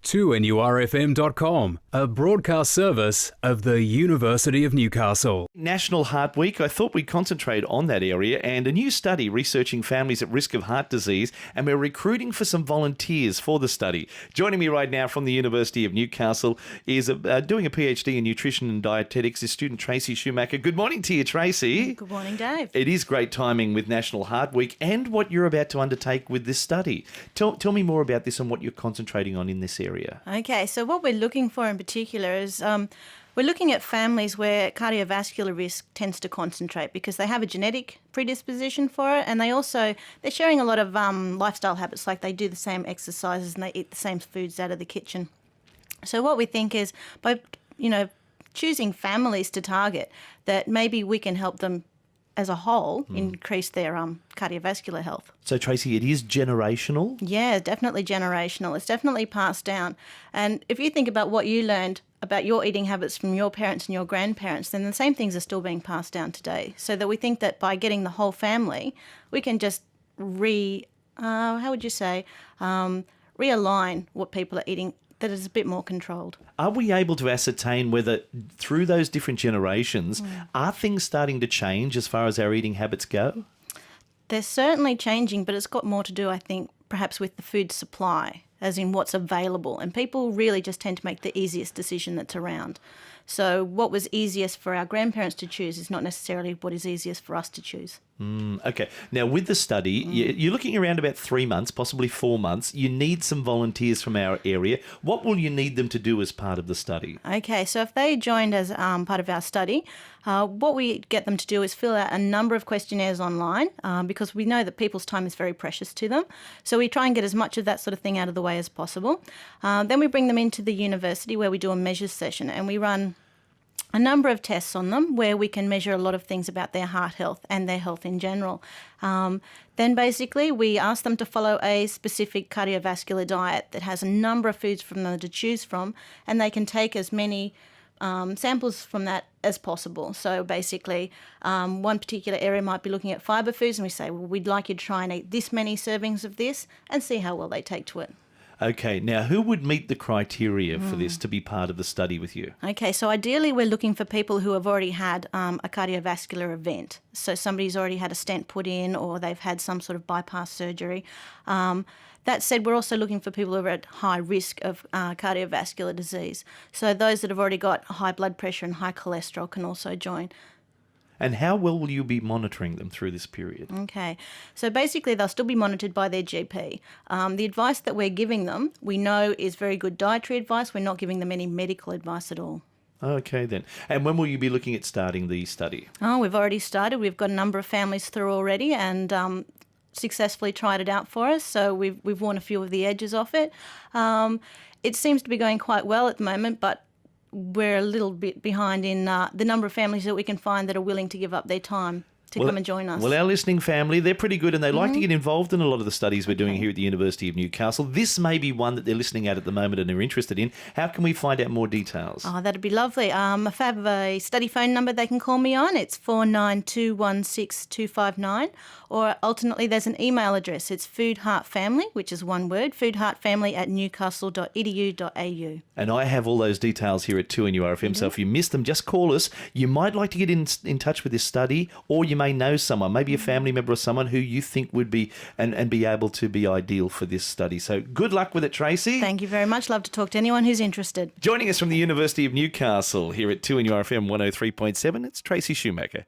2NURFM.com, a broadcast service of the University of Newcastle. National Heart Week, I thought we'd concentrate on that area, and a new study researching families at risk of heart disease, and we're recruiting for some volunteers for the study. Joining me right now from the University of Newcastle is doing a PhD in nutrition and dietetics is student Tracy Schumacher. Good morning to you, Tracy. Good morning, Dave. It is great timing with National Heart Week and what you're about to undertake with this study. Tell me more about this and what you're concentrating on in this area. Okay, so what we're looking for in particular is we're looking at families where cardiovascular risk tends to concentrate because they have a genetic predisposition for it, and they're sharing a lot of lifestyle habits, like they do the same exercises and they eat the same foods out of the kitchen. So what we think is by choosing families to target, that maybe we can help them as a whole increase their cardiovascular health. So, Tracy, it is generational? Yeah, definitely generational. It's definitely passed down. And if you think about what you learned about your eating habits from your parents and your grandparents, then the same things are still being passed down today. So that we think that by getting the whole family, we can just realign what people are eating, that is a bit more controlled. Are we able to ascertain whether through those different generations, are things starting to change as far as our eating habits go? They're certainly changing, but it's got more to do, I think, perhaps with the food supply, as in what's available. And people really just tend to make the easiest decision that's around. So what was easiest for our grandparents to choose is not necessarily what is easiest for us to choose. Okay. Now, with the study, you're looking around about 3 months, possibly 4 months. You need some volunteers from our area. What will you need them to do as part of the study? Okay, so if they joined as part of our study, what we get them to do is fill out a number of questionnaires online because we know that people's time is very precious to them. So we try and get as much of that sort of thing out of the way as possible. Then we bring them into the university where we do a measures session, and we run a number of tests on them where we can measure a lot of things about their heart health and their health in general. Then basically we ask them to follow a specific cardiovascular diet that has a number of foods from them to choose from, and they can take as many samples from that as possible. So basically one particular area might be looking at fibre foods, and we say, well, we'd like you to try and eat this many servings of this and see how well they take to it. Okay, now who would meet the criteria for this to be part of the study with you? Okay, so ideally we're looking for people who have already had a cardiovascular event. So somebody's already had a stent put in, or they've had some sort of bypass surgery. That said, we're also looking for people who are at high risk of cardiovascular disease. So those that have already got high blood pressure and high cholesterol can also join. And how well will you be monitoring them through this period? Okay, so basically they'll still be monitored by their GP. The advice that we're giving them, we know is very good dietary advice. We're not giving them any medical advice at all. Okay then. And when will you be looking at starting the study? Oh, we've already started. We've got a number of families through already and successfully tried it out for us. So we've worn a few of the edges off it. It seems to be going quite well at the moment, but we're a little bit behind in the number of families that we can find that are willing to give up their time to come and join us. Well, our listening family, they're pretty good and they like to get involved in a lot of the studies we're doing here at the University of Newcastle. This may be one that they're listening at the moment and they're interested in. How can we find out more details? Oh, that'd be lovely. If I have a study phone number they can call me on, it's 49216259, or alternately there's an email address. It's foodheartfamily, which is one word, foodheartfamily@newcastle.edu.au. And I have all those details here at 2NURFM, so if you missed them, just call us. You might like to get in touch with this study, or you may know someone, maybe a family member or someone who you think would be and be able to be ideal for this study. So good luck with it, Tracy. Thank you very much. Love to talk to anyone who's interested. Joining us from the University of Newcastle here at 2NURFM 103.7, it's Tracy Schumacher.